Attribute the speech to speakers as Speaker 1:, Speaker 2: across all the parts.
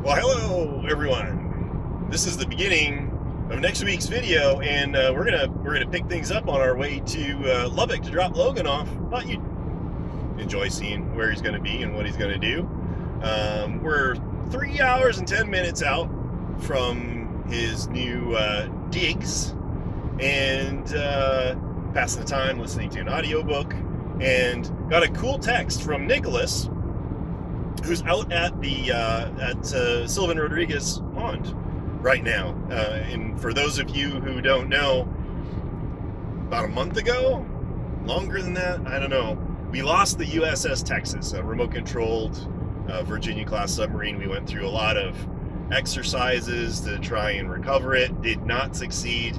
Speaker 1: Well, hello everyone. This is the beginning of next week's video, and we're gonna pick things up on our way to Lubbock to drop Logan off. Thought you'd enjoy seeing where he's gonna be and what he's gonna do. We're 3 hours and 10 minutes out from his new digs, and passing the time listening to an audiobook, and got a cool text from Nicholas, who's out at the Sylvan Rodriguez Pond right now. And for those of you who don't know, about a month ago, longer than that, I don't know, we lost the USS Texas, a remote-controlled Virginia-class submarine. We went through a lot of exercises to try and recover it. Did not succeed.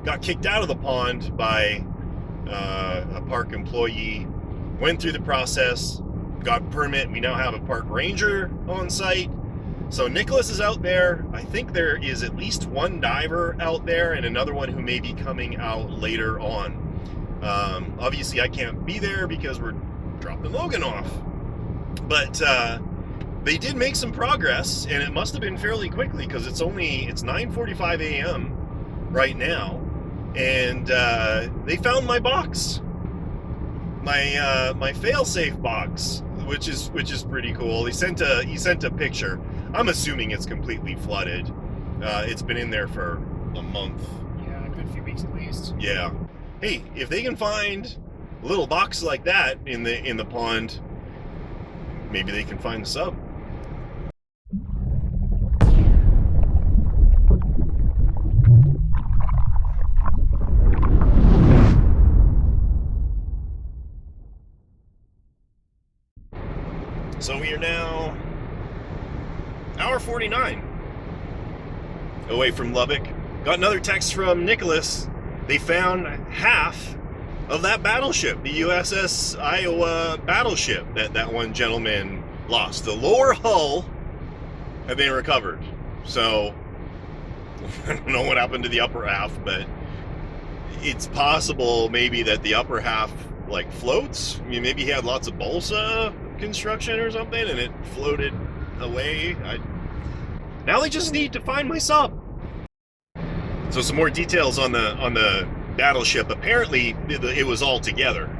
Speaker 1: Got kicked out of the pond by a park employee. Went through the process. Got a permit. We now have a park ranger on site. So Nicholas is out there. I think there is at least one diver out there and another one who may be coming out later on. Obviously I can't be there because we're dropping Logan off. But they did make some progress, and it must have been fairly quickly because it's 9:45 a.m. right now. And they found my box. My fail-safe box, which is pretty cool. He sent a picture. I'm assuming it's completely flooded. It's been in there for a month.
Speaker 2: Yeah, a good few weeks at least.
Speaker 1: Yeah. Hey, if they can find a little box like that in the pond, maybe they can find the sub. So we are now hour 49 away from Lubbock. Got another text from Nicholas. They found half of that battleship, the USS Iowa battleship that one gentleman lost. The lower hull had been recovered. So I don't know what happened to the upper half, but it's possible maybe that the upper half like floats. I mean, maybe he had lots of balsa construction or something and it floated away. Now they just need to find my sub. So some more details on the battleship. Apparently it was all together,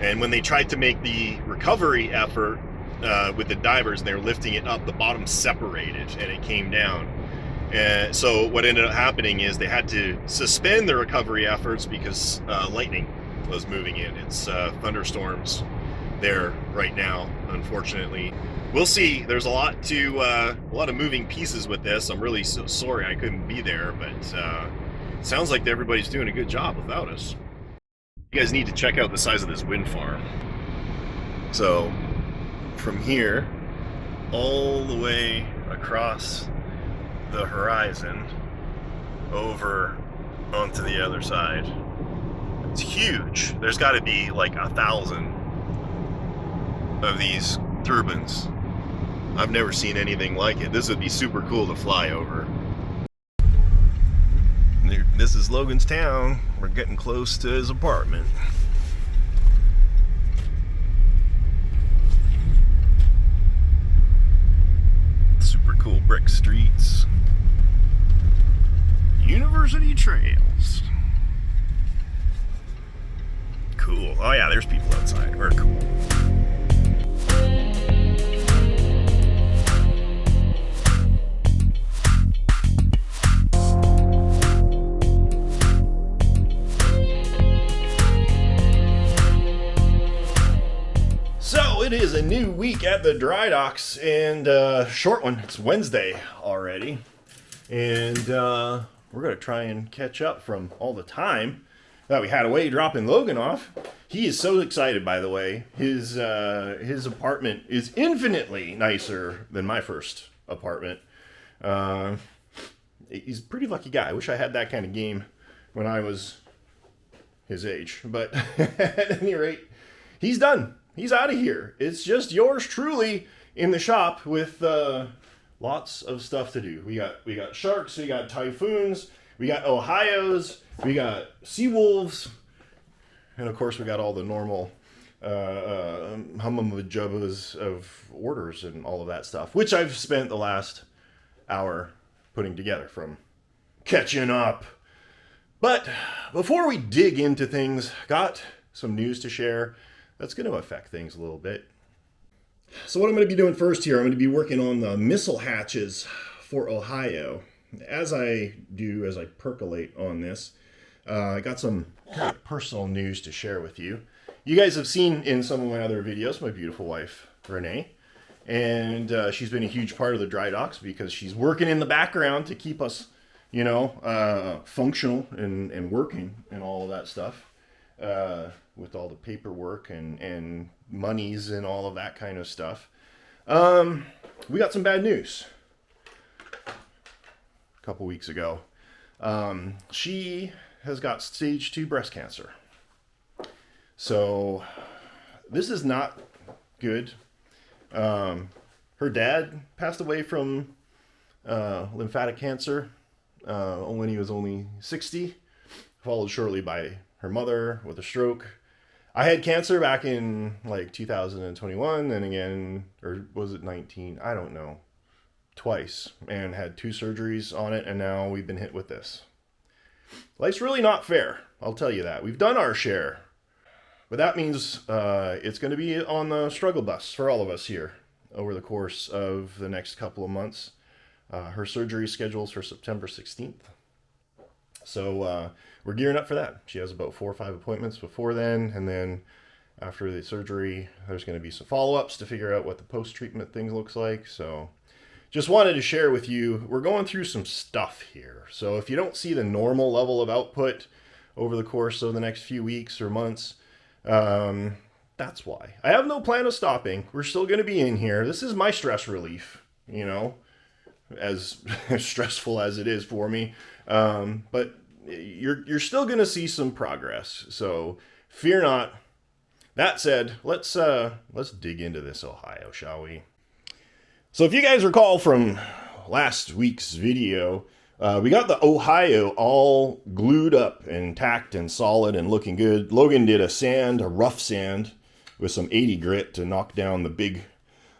Speaker 1: and when they tried to make the recovery effort with the divers and they were lifting it up, the bottom separated and it came down. And so what ended up happening is they had to suspend the recovery efforts because lightning was moving in. It's thunderstorms there right now, unfortunately. We'll see. There's a lot of moving pieces with this. I'm really so sorry I couldn't be there, but it sounds like everybody's doing a good job without us. You guys need to check out the size of this wind farm. So from here all the way across the horizon over onto the other side, it's huge. There's got to be like 1,000 of these turbines. I've never seen anything like it. This would be super cool to fly over. This is Logan's town. We're getting close to his apartment. Super cool brick streets. University trails. Cool. Oh yeah, there's people outside. We're cool. So it is a new week at the dry docks, and short one. It's Wednesday already, and we're gonna try and catch up from all the time that we had away dropping Logan off. He is so excited, by the way. His apartment is infinitely nicer than my first apartment. He's a pretty lucky guy. I wish I had that kind of game when I was his age. But at any rate, he's done. He's out of here. It's just yours truly in the shop with lots of stuff to do. We got sharks, we got typhoons, we got Ohios, we got sea wolves, and of course we got all the normal hummajubbas of orders and all of that stuff, which I've spent the last our putting together from catching up. But before we dig into things, got some news to share that's going to affect things a little bit. So what I'm going to be doing first here, I'm going to be working on the missile hatches for Ohio. As I percolate on this, I got some kind of personal news to share with you. You guys have seen in some of my other videos my beautiful wife, Renee. And she's been a huge part of the dry docks because she's working in the background to keep us, functional and working and all of that stuff. With all the paperwork and monies and all of that kind of stuff. We got some bad news a couple weeks ago. She has got stage 2 breast cancer. So this is not good. Her dad passed away from lymphatic cancer when he was only 60, followed shortly by her mother with a stroke. I had cancer back in like 2021, and again, or was it 19? I don't know. Twice, and had 2 surgeries on it, and now we've been hit with this. Life's really not fair, I'll tell you that. We've done our share, but that means it's going to be on the struggle bus for all of us here over the course of the next couple of months. Her surgery schedules for September 16th. So we're gearing up for that. She has about 4 or 5 appointments before then, and then after the surgery, there's going to be some follow-ups to figure out what the post-treatment thing looks like. So just wanted to share with you, we're going through some stuff here. So if you don't see the normal level of output over the course of the next few weeks or months, that's why. I have no plan of stopping. We're still going to be in here. This is my stress relief, as stressful as it is for me. But you're still going to see some progress. So fear not. That said, let's dig into this Ohio, shall we? So if you guys recall from last week's video, we got the Ohio all glued up and tacked and solid and looking good. Logan did a rough sand with some 80 grit to knock down the big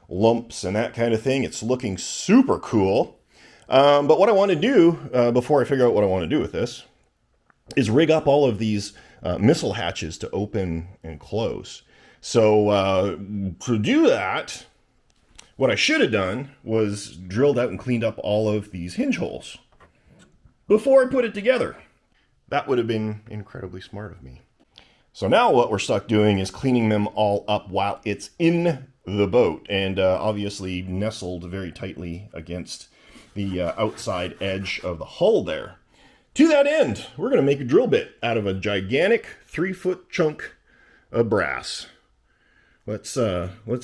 Speaker 1: lumps and that kind of thing. It's looking super cool. But what I want to do, before I figure out what I want to do with this, is rig up all of these missile hatches to open and close. So to do that, what I should have done was drilled out and cleaned up all of these hinge holes before I put it together. That would have been incredibly smart of me. So now what we're stuck doing is cleaning them all up while it's in the boat, and obviously nestled very tightly against the outside edge of the hull there. To that end, we're going to make a drill bit out of a gigantic 3-foot chunk of brass. Let's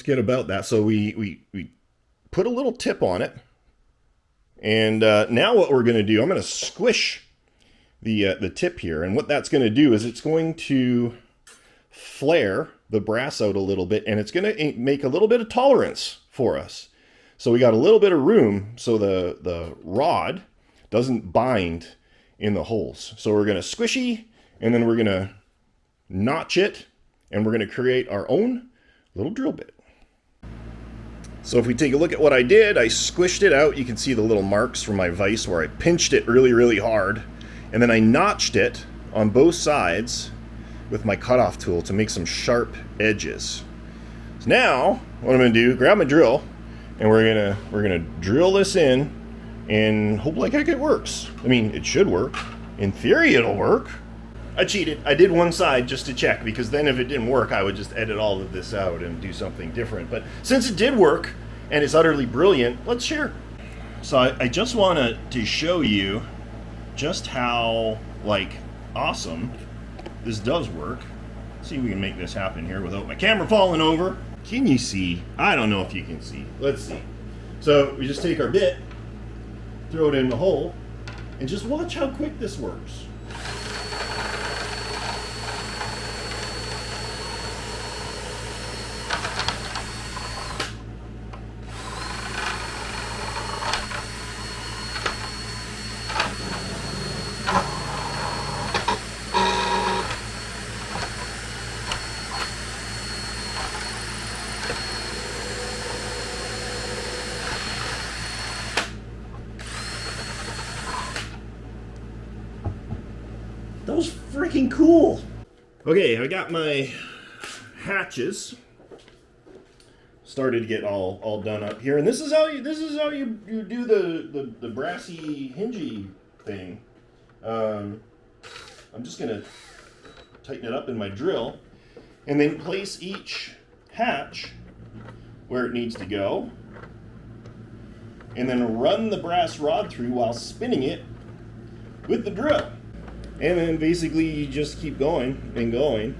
Speaker 1: get about that. So we put a little tip on it, and now what we're going to do, I'm going to squish the tip here, and what that's going to do is it's going to flare the brass out a little bit, and it's going to make a little bit of tolerance for us. So we got a little bit of room so the rod doesn't bind in the holes. So we're going to squishy, and then we're going to notch it, and we're going to create our own little drill bit. So if we take a look at what I did, I squished it out. You can see the little marks from my vise where I pinched it really, really hard. And then I notched it on both sides with my cutoff tool to make some sharp edges. So now, what I'm going to do, grab my drill, and we're gonna drill this in and hope like heck it works. I mean, it should work. In theory, it'll work. I cheated. I did one side just to check, because then if it didn't work, I would just edit all of this out and do something different. But since it did work, and it's utterly brilliant, let's share. So I just wanted to show you just how, awesome this does work. Let's see if we can make this happen here without my camera falling over. Can you see? I don't know if you can see. Let's see. So we just take our bit, throw it in the hole, and just watch how quick this works. was freaking cool. Okay, I got my hatches started to get all done up here, and this is how you do the brassy hingy thing. I'm just gonna tighten it up in my drill, and then place each hatch where it needs to go, and then run the brass rod through while spinning it with the drill. And then basically you just keep going and going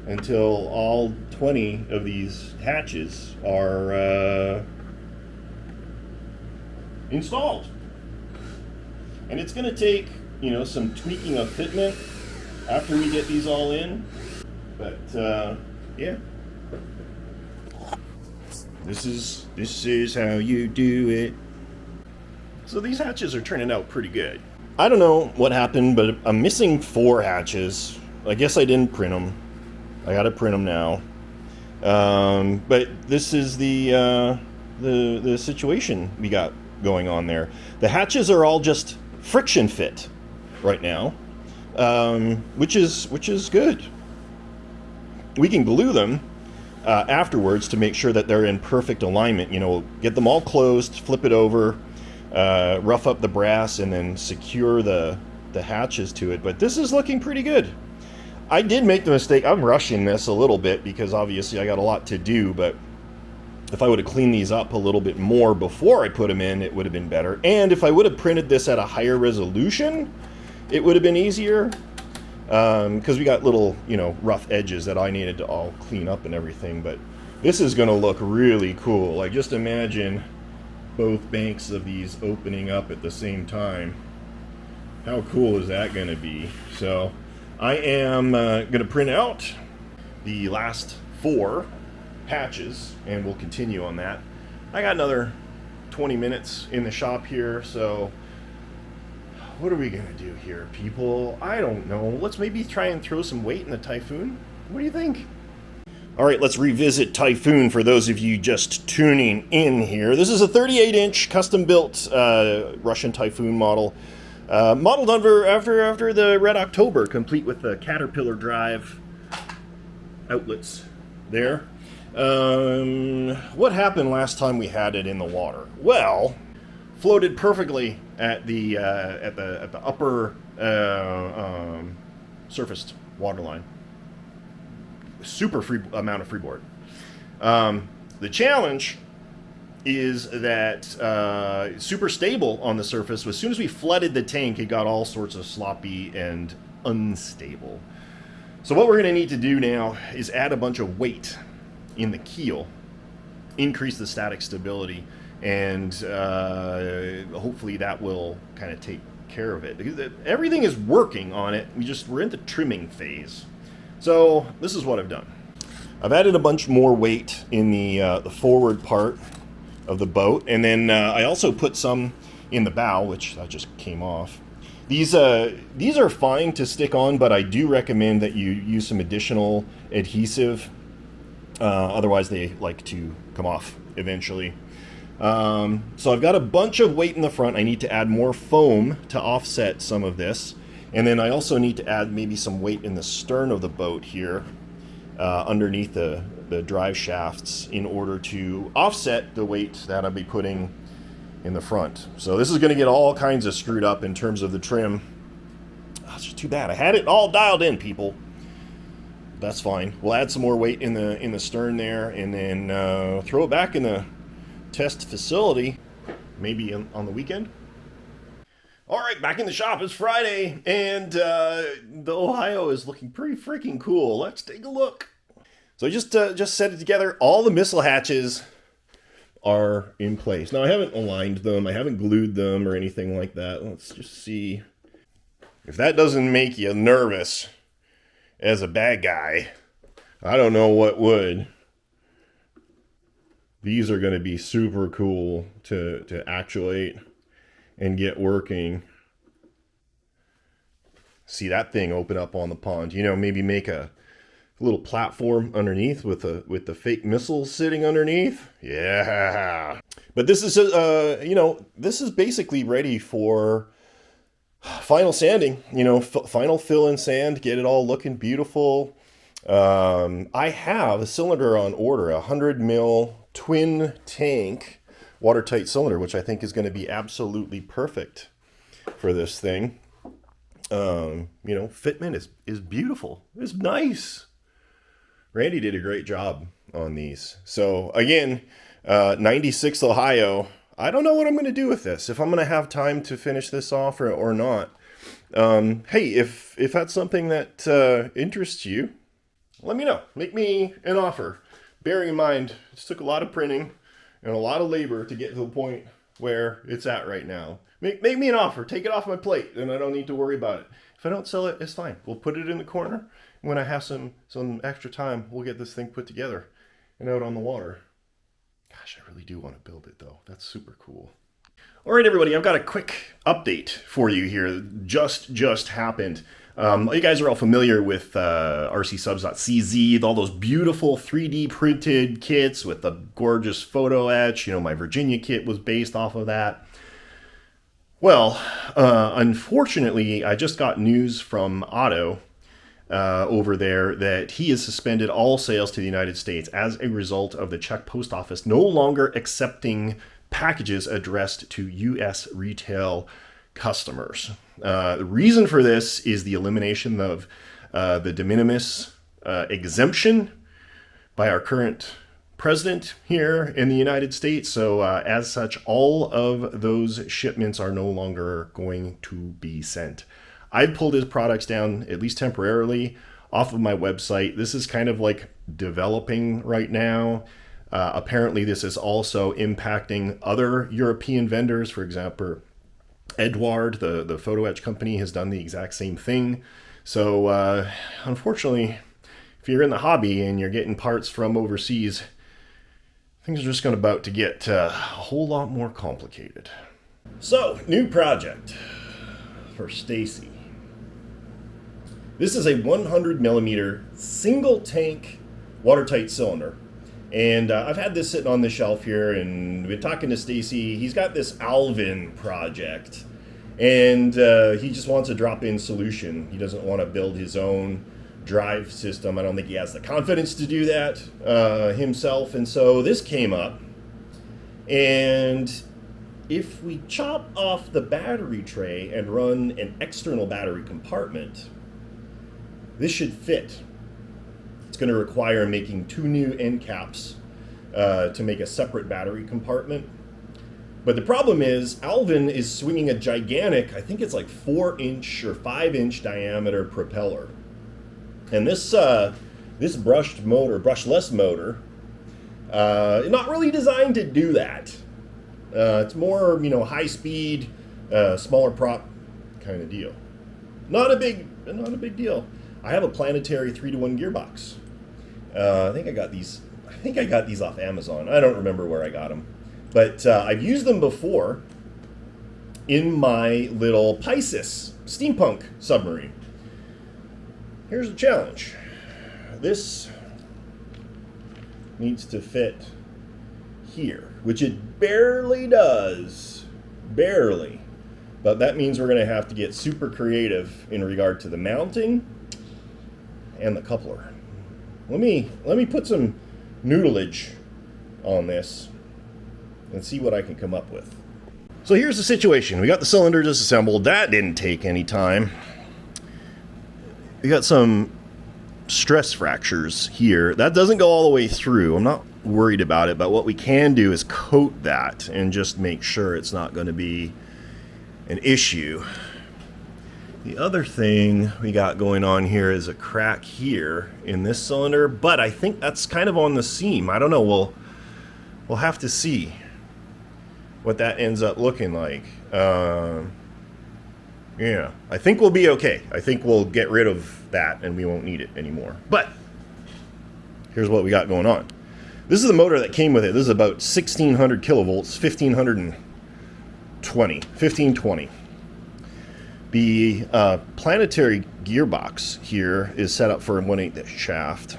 Speaker 1: until all 20 of these hatches are installed. And it's going to take, some tweaking of fitment after we get these all in. But yeah. This is how you do it. So these hatches are turning out pretty good. I don't know what happened, but I'm missing 4 hatches. I guess I didn't print them. I gotta print them now. But this is the situation we got going on there. The hatches are all just friction fit right now, which is good. We can glue them afterwards to make sure that they're in perfect alignment. Get them all closed, flip it over, rough up the brass, and then secure the hatches to it. But this is looking pretty good. I did make the mistake. I'm rushing this a little bit because obviously I got a lot to do, but if I would have cleaned these up a little bit more before I put them in, it would have been better. And if I would have printed this at a higher resolution, it would have been easier. Because we got little, rough edges that I needed to all clean up and everything. But this is going to look really cool. Like, just imagine both banks of these opening up at the same time. How cool is that going to be? So I am going to print out the last 4 hatches, and we'll continue on that. I got another 20 minutes in the shop here, so what are we going to do here, people? I don't know. Let's maybe try and throw some weight in the Typhoon. What do you think? All right, let's revisit Typhoon for those of you just tuning in here. This is a 38-inch custom-built Russian Typhoon model. Modeled after the Red October, complete with the Caterpillar drive outlets there. What happened last time we had it in the water? Well, floated perfectly at the upper surfaced waterline. Super free amount of freeboard. The challenge is that super stable on the surface. As soon as we flooded the tank, it got all sorts of sloppy and unstable. So what we're going to need to do now is add a bunch of weight in the keel, increase the static stability, and hopefully that will kind of take care of it. Because everything is working on it. We're in the trimming phase. So this is what I've done. I've added a bunch more weight in the forward part of the boat, and then I also put some in the bow, which that just came off. These are fine to stick on, but I do recommend that you use some additional adhesive. Otherwise, they like to come off eventually. So I've got a bunch of weight in the front. I need to add more foam to offset some of this. And then I also need to add maybe some weight in the stern of the boat here, underneath the drive shafts, in order to offset the weight that I'll be putting in the front. So this is going to get all kinds of screwed up in terms of the trim. Oh, it's just too bad. I had it all dialed in, people. That's fine. We'll add some more weight in the stern there, and then throw it back in the test facility, maybe on the weekend. All right, back in the shop. It's Friday, and the Ohio is looking pretty freaking cool. Let's take a look. So I just set it together. All the missile hatches are in place. Now, I haven't aligned them. I haven't glued them or anything like that. Let's just see. If that doesn't make you nervous as a bad guy, I don't know what would. These are going to be super cool to actuate and get working. See that thing open up on the pond. Maybe make a little platform underneath with the fake missiles sitting underneath. Yeah. But this is this is basically ready for Final sanding, final fill in sand, get it all looking beautiful. I have a cylinder on order, a 100 mil twin tank watertight cylinder, which I think is going to be absolutely perfect for this thing. Fitment is beautiful. It's nice. Randy did a great job on these. So again, 96 Ohio. I don't know what I'm going to do with this. If I'm going to have time to finish this off or not. Hey, if that's something that interests you, let me know. Make me an offer. Bearing in mind, it took a lot of printing and a lot of labor to get to the point where it's at right now. Make me an offer. Take it off my plate, and I don't need to worry about it. If I don't sell it, it's fine. We'll put it in the corner. When I have some extra time, we'll get this thing put together and out on the water. Gosh, I really do want to build it, though. That's super cool. All right, everybody, I've got a quick update for you here. Just happened. You guys are all familiar with RCSubs.cz, all those beautiful 3D printed kits with the gorgeous photo etch. My Virginia kit was based off of that. Well, unfortunately, I just got news from Otto over there that he has suspended all sales to the United States as a result of the Czech post office no longer accepting packages addressed to U.S. retail customers. The reason for this is the elimination of the de minimis exemption by our current president here in the United States. So as such, all of those shipments are no longer going to be sent. I pulled his products down, at least temporarily, off of my website. This is kind of like developing right now. Apparently, this is also impacting other European vendors. For example, Edward, the photo etch company, has done the exact same thing. So unfortunately, if you're in the hobby and you're getting parts from overseas, things are just about to get a whole lot more complicated. So, new project for Stacy. This is a 100 millimeter single tank watertight cylinder. And I've had this sitting on the shelf here, and been talking to Stacy. He's got this Alvin project, and he just wants a drop-in solution. He doesn't want to build his own drive system. I don't think he has the confidence to do that himself. And so this came up, and if we chop off the battery tray and run an external battery compartment, this should fit. It's going to require making 2 new end caps to make a separate battery compartment. But the problem is Alvin is swinging a gigantic, I think it's like 4-inch or 5-inch diameter propeller. And this brushless motor, not really designed to do that. It's more, high speed, smaller prop kind of deal. Not a big deal. I have a planetary 3-to-1 gearbox. I think I got these off Amazon. I don't remember where I got them, but I've used them before in my little Pisces steampunk submarine. Here's the challenge. This needs to fit here, which it barely does. Barely. But that means we're going to have to get super creative in regard to the mounting and the coupler. Let me put some noodleage on this and see what I can come up with. So here's the situation. We got the cylinder disassembled. That didn't take any time. We got some stress fractures here. That doesn't go all the way through. I'm not worried about it, but what we can do is coat that and just make sure it's not going to be an issue. The other thing we got going on here is a crack here in this cylinder, but I think that's kind of on the seam. I don't know. We'll have to see what that ends up looking like. Yeah, I think we'll be okay. I think we'll get rid of that and we won't need it anymore. But here's what we got going on. This is the motor that came with it. This is about 1600 kilovolts, 1520. The planetary gearbox here is set up for a 1/8 shaft.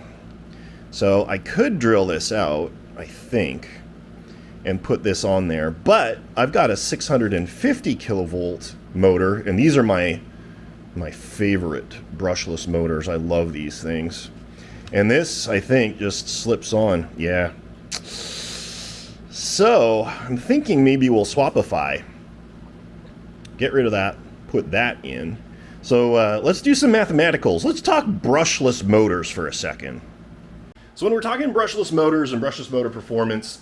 Speaker 1: So I could drill this out, I think, and put this on there. But I've got a 650 kilovolt motor, and these are my favorite brushless motors. I love these things. And this, I think, just slips on. Yeah. So, I'm thinking maybe we'll swapify. Get rid of that, put that in. So, let's do some mathematicals. Let's talk brushless motors for a second. So when we're talking brushless motors and brushless motor performance,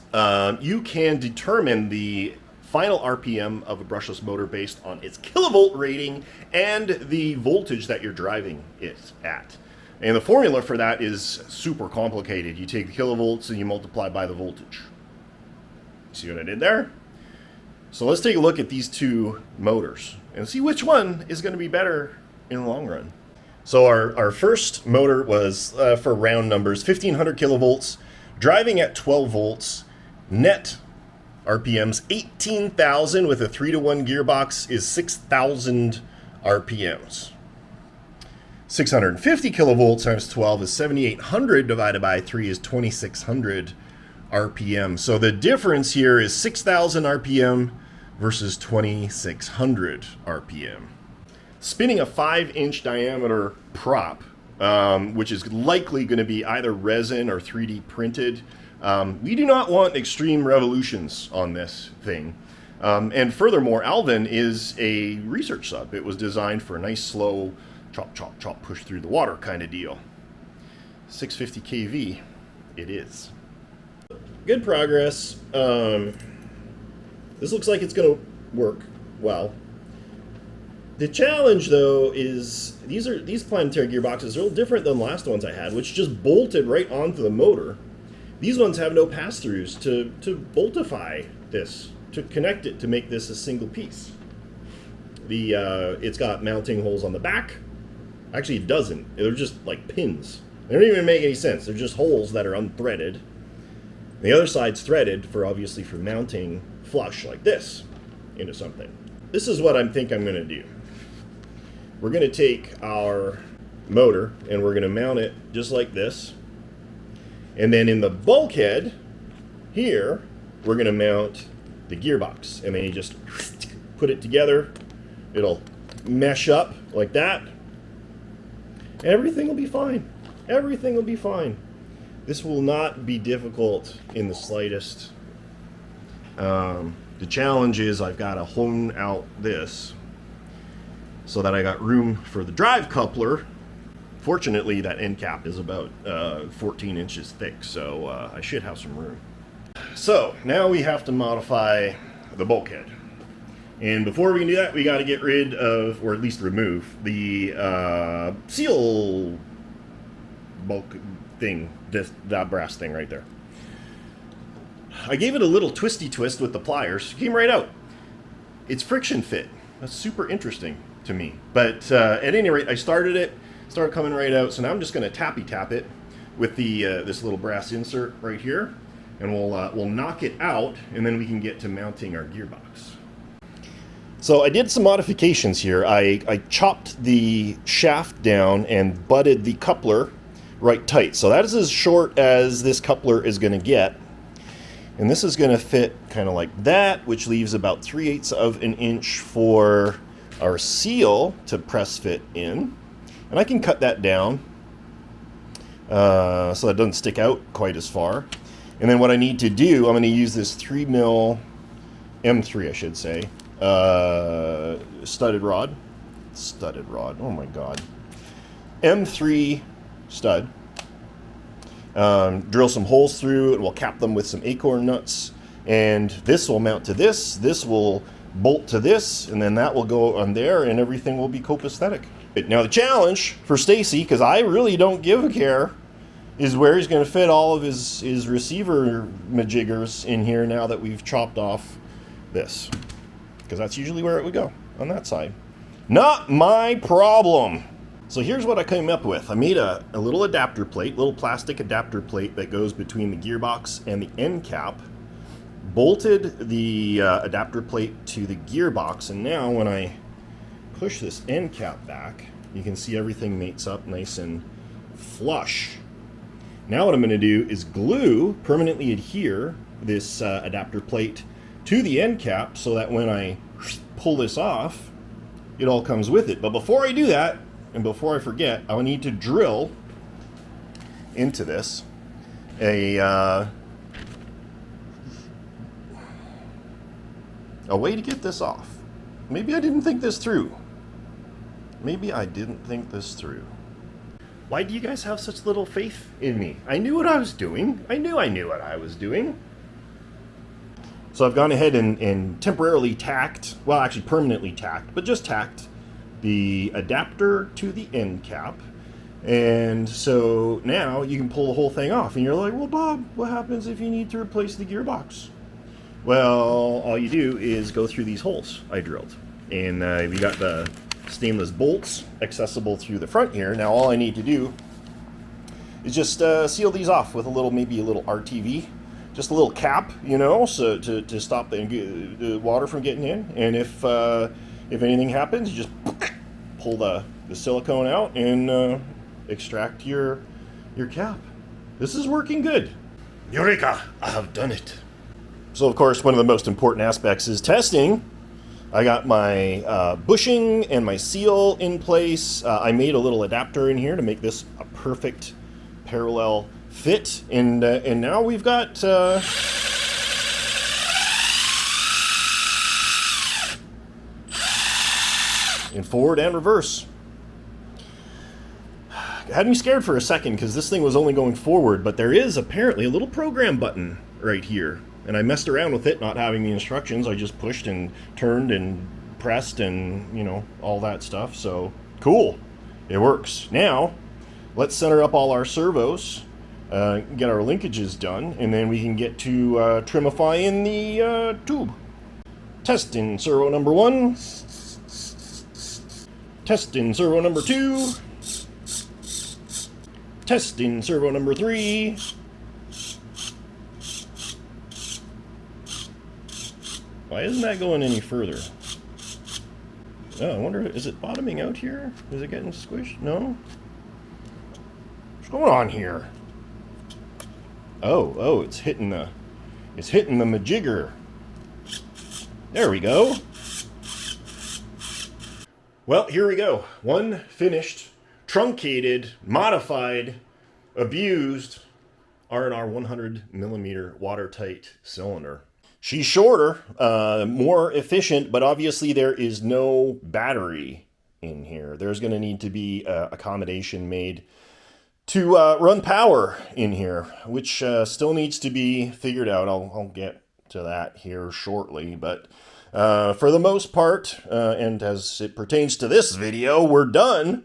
Speaker 1: you can determine the final RPM of a brushless motor based on its kilovolt rating and the voltage that you're driving it at. And the formula for that is super complicated. You take the kilovolts and you multiply by the voltage. See what I did there? So let's take a look at these two motors and see which one is going to be better in the long run. So our first motor was, for round numbers, 1500 kilovolts, driving at 12 volts, net RPMs 18,000 with a 3-to-1 gearbox is 6,000 RPMs. 650 kilovolts times 12 is 7,800 divided by 3 is 2,600 RPM. So the difference here is 6,000 RPM versus 2,600 RPM. Spinning a 5-inch diameter prop, which is likely going to be either resin or 3D printed, we do not want extreme revolutions on this thing. And furthermore, Alvin is a research sub. It was designed for a nice, slow, chop, chop, chop, push through the water kind of deal. 650 kV, it is. Good progress. This looks like it's going to work well. The challenge, though, is these planetary gearboxes are a little different than the last ones I had, which just bolted right onto the motor. These ones have no pass-throughs to boltify this, to connect it to make this a single piece. It's got mounting holes on the back. Actually, it doesn't. They're just like pins. They don't even make any sense. They're just holes that are unthreaded. The other side's threaded obviously for mounting flush like this into something. This is what I think I'm going to do. We're going to take our motor and we're going to mount it just like this. And then in the bulkhead here, we're going to mount the gearbox. And then you just put it together. It'll mesh up like that. Everything will be fine. Everything will be fine. This will not be difficult in the slightest. The challenge is I've got to hone out this so that I got room for the drive coupler. Fortunately, that end cap is about 14 inches thick, so I should have some room. So now we have to modify the bulkhead. And before we can do that, we got to get rid of, or at least remove, the seal bulk thing, that brass thing right there. I gave it a little twisty twist with the pliers. It came right out. It's friction fit. That's super interesting to me. But at any rate, I started coming right out. So now I'm just going to tappy tap it with the this little brass insert right here, and we'll knock it out, and then we can get to mounting our gearbox. So I did some modifications here. I chopped the shaft down and butted the coupler right tight. So that is as short as this coupler is going to get. And this is going to fit kind of like that, which leaves about 3/8 of an inch for our seal to press fit in. And I can cut that down so that it doesn't stick out quite as far. And then what I need to do, I'm going to use this 3mm M3, I should say, studded rod, oh my god, M3 stud. Drill some holes through it. We'll cap them with some acorn nuts, and this will mount to this. This will bolt to this, and then that will go on there, and everything will be copacetic. Now the challenge for Stacy, because I really don't give a care, is where he's going to fit all of his receiver majiggers in here now that we've chopped off this, because that's usually where it would go, on that side. Not my problem. So here's what I came up with. I made a little adapter plate, little plastic adapter plate that goes between the gearbox and the end cap, bolted the adapter plate to the gearbox, and now when I push this end cap back, you can see everything mates up nice and flush. Now what I'm going to do is permanently adhere this adapter plate to the end cap so that when I pull this off, it all comes with it. But before I do that, and before I forget, I need to drill into this a way to get this off. Maybe I didn't think this through. Why do you guys have such little faith in me? I knew what I was doing. I knew what I was doing. So I've gone ahead and temporarily tacked, well, actually permanently tacked, but just tacked the adapter to the end cap. And so now you can pull the whole thing off. And you're like, well, Bob, what happens if you need to replace the gearbox? Well, all you do is go through these holes I drilled. And we got the stainless bolts accessible through the front here. Now all I need to do is just seal these off with maybe a little RTV. Just a little cap, you know, so to stop the water from getting in. And if anything happens, you just pull the silicone out and extract your cap. This is working good. Eureka! I have done it. So of course, one of the most important aspects is testing. I got my bushing and my seal in place. I made a little adapter in here to make this a perfect parallel fit, and now we've got in forward and reverse. It had me scared for a second because this thing was only going forward, but there is apparently a little program button right here, and I messed around with it not having the instructions. I just pushed and turned and pressed and, you know, all that stuff. So cool, it works. Now let's center up all our servos, get our linkages done, and then we can get to trimifying the tube. Testing servo number 1. Testing servo number 2. Testing servo number 3. Why isn't that going any further? Oh, I wonder, is it bottoming out here? Is it getting squished? No? What's going on here? Oh, it's hitting the majigger. There we go. Well, here we go. One finished, truncated, modified, abused R&R 100mm watertight cylinder. She's shorter, more efficient, but obviously there is no battery in here. There's going to need to be accommodation made to run power in here, which still needs to be figured out. I'll get to that here shortly, but for the most part, and as it pertains to this video, we're done.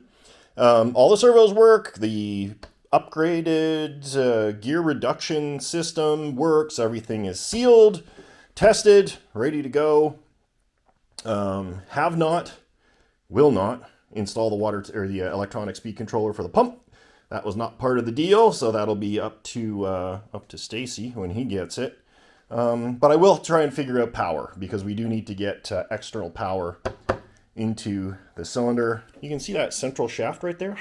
Speaker 1: All the servos work, the upgraded gear reduction system works, everything is sealed, tested, ready to go. Have not, will not install the water or the electronic speed controller for the pump. That was not part of the deal, so that'll be up to Stacy when he gets it. But I will try and figure out power, because we do need to get external power into the cylinder. You can see that central shaft right there,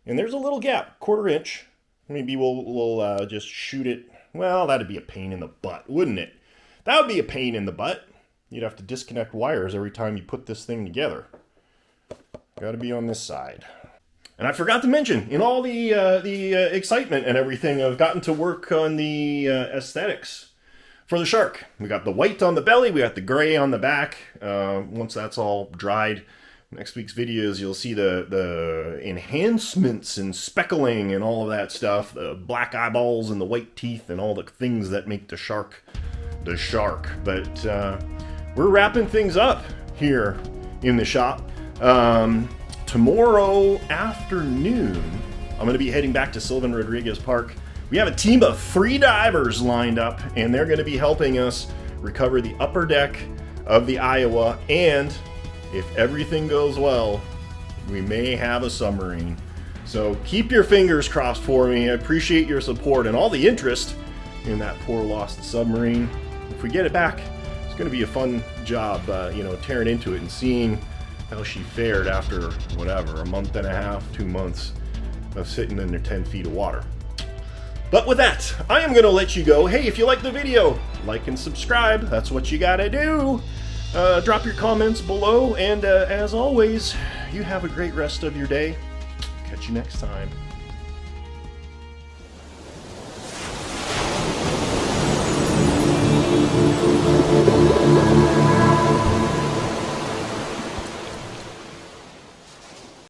Speaker 1: and there's a little gap, 1/4 inch. Maybe we'll just shoot it. Well, that'd be a pain in the butt, wouldn't it? That would be a pain in the butt. You'd have to disconnect wires every time you put this thing together. Got to be on this side. And I forgot to mention, in all the excitement and everything, I've gotten to work on the aesthetics for the shark. We got the white on the belly, we got the gray on the back. Once that's all dried, next week's videos, you'll see the enhancements and speckling and all of that stuff. The black eyeballs and the white teeth and all the things that make the shark the shark. But we're wrapping things up here in the shop. Tomorrow afternoon, I'm going to be heading back to Sylvan Rodriguez Park. We have a team of free divers lined up, and they're going to be helping us recover the upper deck of the Iowa, and if everything goes well, we may have a submarine. So keep your fingers crossed for me. I appreciate your support and all the interest in that poor lost submarine. If we get it back, it's going to be a fun job, tearing into it and seeing how she fared after, whatever, a month and a half, 2 months of sitting under 10 feet of water. But with that, I am going to let you go. Hey, if you like the video, like and subscribe. That's what you got to do. Drop your comments below, and as always, you have a great rest of your day. Catch you next time.